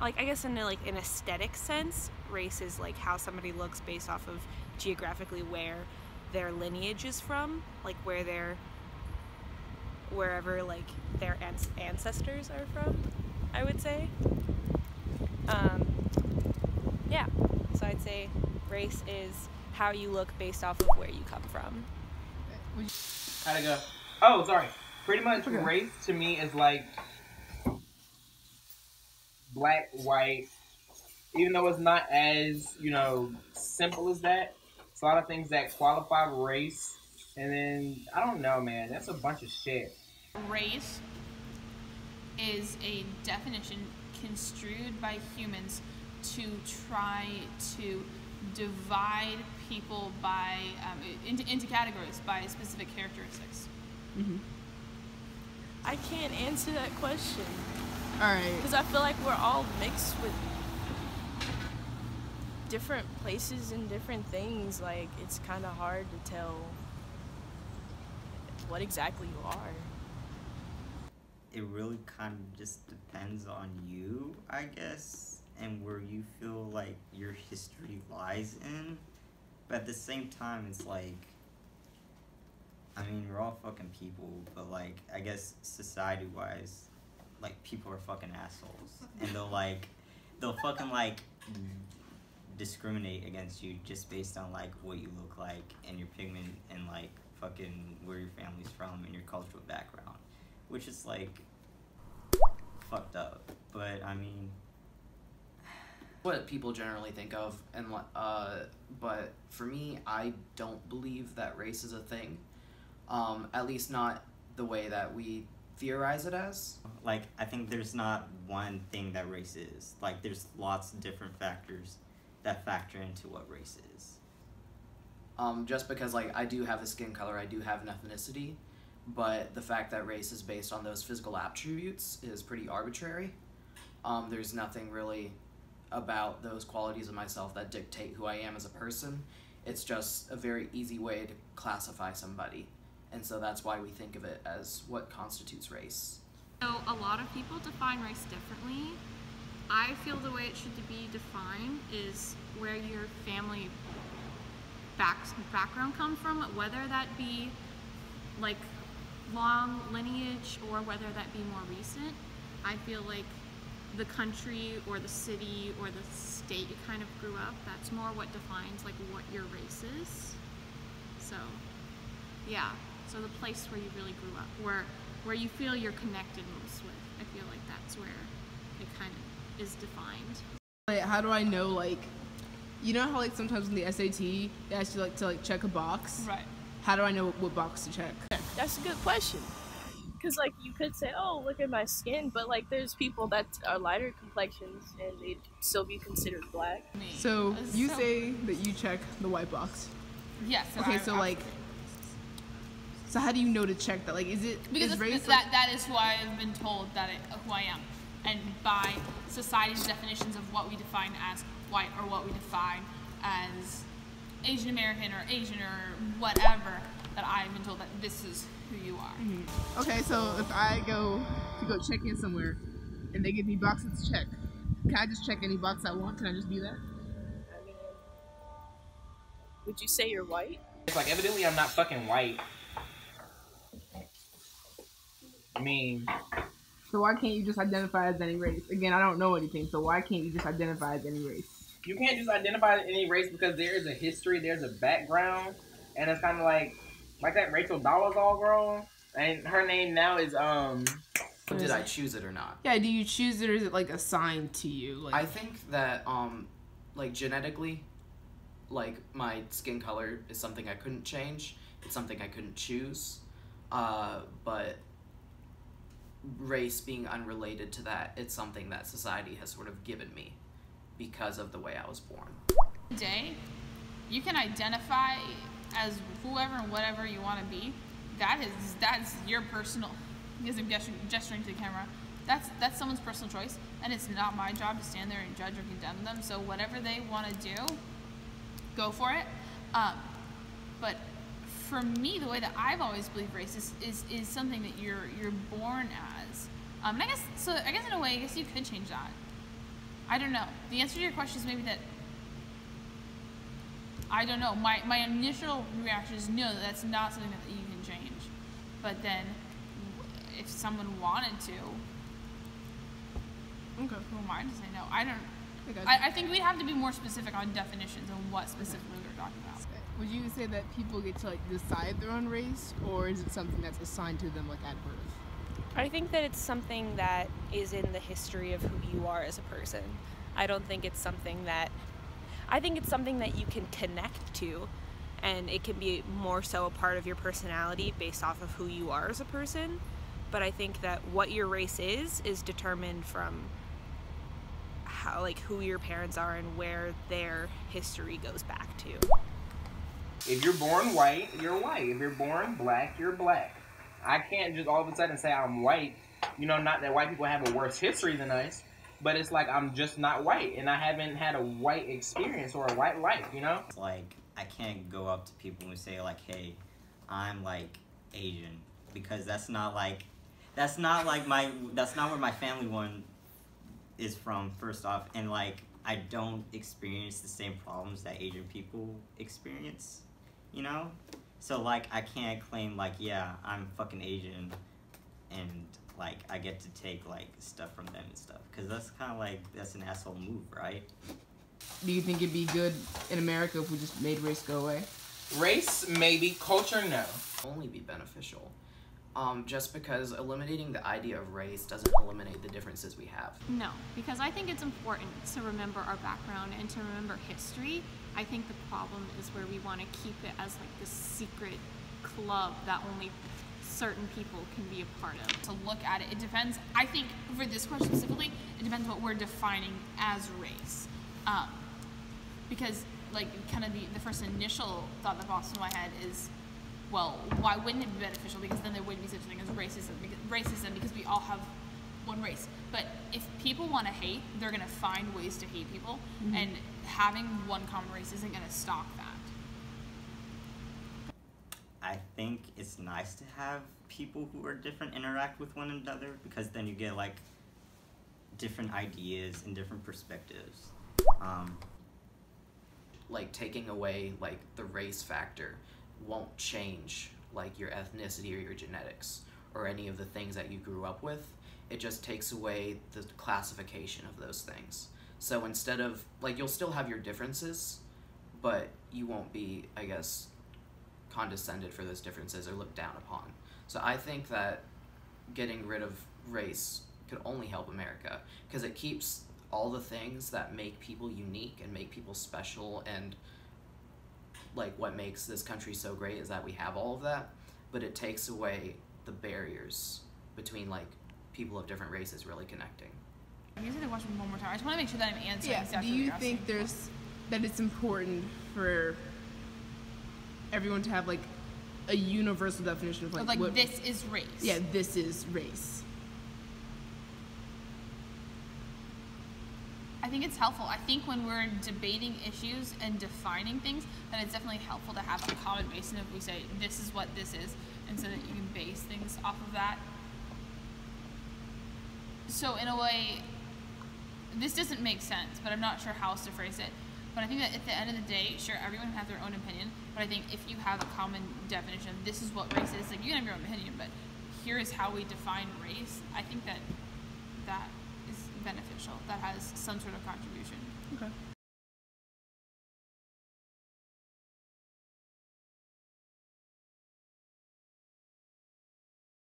like, I guess in a, like an aesthetic sense, race is like how somebody looks based off of geographically where their lineage is from, like where they're, wherever like their ancestors are from, I would say. Yeah, so I'd say race is how you look based off of where you come from. How'd it go? Oh, sorry. Pretty much Okay. race to me is like black, white, even though it's not as, simple as that. It's a lot of things that qualify race. And then, I don't know, man. That's a bunch of shit. Race is a definition construed by humans to try to divide people by into categories by specific characteristics. Mm-hmm. I can't answer that question. All right. Because I feel like we're all mixed with different places and different things. Like, it's kind of hard to tell what exactly you are. It really kind of just depends on you, I guess, and where you feel like your history lies in. But at the same time, it's like, I mean, we're all fucking people, but like, I guess society-wise, like, people are fucking assholes. And they'll fucking like discriminate against you just based on like what you look like and your pigment and like fucking where your family's from and your cultural background, which is like fucked up. But I mean, what people generally think of, and but for me, I don't believe that race is a thing, at least not the way that we theorize it as. like, I think there's not one thing that race is. Like, there's lots of different factors that factor into what race is. Just because, like, I do have a skin color, I do have an ethnicity, but the fact that race is based on those physical attributes is pretty arbitrary. There's nothing really about those qualities of myself that dictate who I am as a person. It's just a very easy way to classify somebody. And so that's why we think of it as what constitutes race. So a lot of people define race differently. I feel the way it should be defined is where your family background comes from, whether that be like long lineage or whether that be more recent. I feel like the country or the city or the state you kind of grew up, that's more what defines like what your race is. So yeah, so the place where you really grew up, where you feel you're connected most with, I feel like that's where it kind of is defined. Like, how do I know, like, you know how like sometimes in the SAT they ask you like to like check a box? Right. How do I know what box to check? That's a good question. Because, like, you could say, oh, look at my skin, but, like, there's people that are lighter complexions and they'd still be considered black. So you say that you check the white box. Yes. Okay, so like, so how do you know to check that? Like, because is race that is why I've been told that who I am, and by society's definitions of what we define as white or what we define as Asian American or Asian or whatever, that I've been told that this is who you are. Mm-hmm. Okay, so if I go check in somewhere and they give me boxes to check, can I just check any box I want? Can I just do that? I mean, would you say you're white? It's like, evidently I'm not fucking white. I mean, So why can't you just identify as any race? Again, I don't know anything, so why can't you just identify as any race? you can't just identify any race because there is a history, there's a background, and it's kind of like that Rachel Dolezal girl, and her name now is Did I choose it or not? Yeah, do you choose it or is it like assigned to you? Like, I think that like genetically, like my skin color is something I couldn't change. It's something I couldn't choose. But race being unrelated to that, it's something that society has sort of given me because of the way I was born. Today, you can identify as whoever and whatever you want to be. That's your personal. Because I'm gesturing to the camera. That's someone's personal choice, and it's not my job to stand there and judge or condemn them. So whatever they want to do, go for it. But for me, the way that I've always believed race is something that you're born as. And I guess in a way, I guess you could change that. I don't know. The answer to your question is maybe that I don't know. My initial reaction is no, that's not something that you can change. But then, if someone wanted to, Okay. who am I to say no? I don't. I got you. I think we have to be more specific on definitions and what specifically we're talking about. Would you say that people get to like decide their own race, or is it something that's assigned to them like at birth? I think that it's something that is in the history of who you are as a person. I don't think it's something that I think it's something that you can connect to, and it can be more so a part of your personality based off of who you are as a person. But I think that what your race is determined from how, like, who your parents are and where their history goes back to. If you're born white, you're white. If you're born black, you're black. I can't just all of a sudden say I'm white. You know, not that white people have a worse history than us, but it's like I'm just not white, and I haven't had a white experience or a white life, you know? It's like, I can't go up to people and say, like, hey, I'm, like, Asian. Because that's not where my family one is from, first off. And, like, I don't experience the same problems that Asian people experience, you know? So, like, I can't claim, like, yeah, I'm fucking Asian, and, like, I get to take, like, stuff from them and stuff. Because that's kind of like, that's an asshole move, right? Do you think it'd be good in America if we just made race go away? Race, maybe. Culture, no. Only be beneficial. Just because eliminating the idea of race doesn't eliminate the differences we have. No, because I think it's important to remember our background and to remember history. I think the problem is where we want to keep it as like this secret club that only certain people can be a part of. To look at it, it depends. I think for this question specifically, it depends what we're defining as race. Because like kind of the first initial thought that pops into my head is, well, why wouldn't it be beneficial? Because then there wouldn't be such a thing as racism because we all have one race. But if people want to hate, they're going to find ways to hate people, and having one common race isn't going to stop that. I think it's nice to have people who are different interact with one another, because then you get, like, different ideas and different perspectives. Like, taking away, like, the race factor won't change, like, your ethnicity or your genetics or any of the things that you grew up with. It just takes away the classification of those things. So instead of, like, you'll still have your differences, but you won't be, I guess, condescended for those differences or looked down upon. So I think that getting rid of race could only help America, because it keeps all the things that make people unique and make people special, and like what makes this country so great is that we have all of that, but it takes away the barriers between like people of different races really connecting. I'm using the question one more time. I just want to make sure that I'm answering Yeah. exactly Do what you you're think asking. that it's important for everyone to have like a universal definition of like, what, this is race? Yeah, this is race. I think it's helpful. I think when we're debating issues and defining things, then it's definitely helpful to have a common basis if we say this is what this is, and so that you can base things off of that. So in a way, this doesn't make sense, but I'm not sure how else to phrase it. But I think that at the end of the day, sure, everyone can have their own opinion, but I think if you have a common definition, this is what race is, like you can have your own opinion, but here is how we define race, I think that is beneficial, that has some sort of contribution. Okay.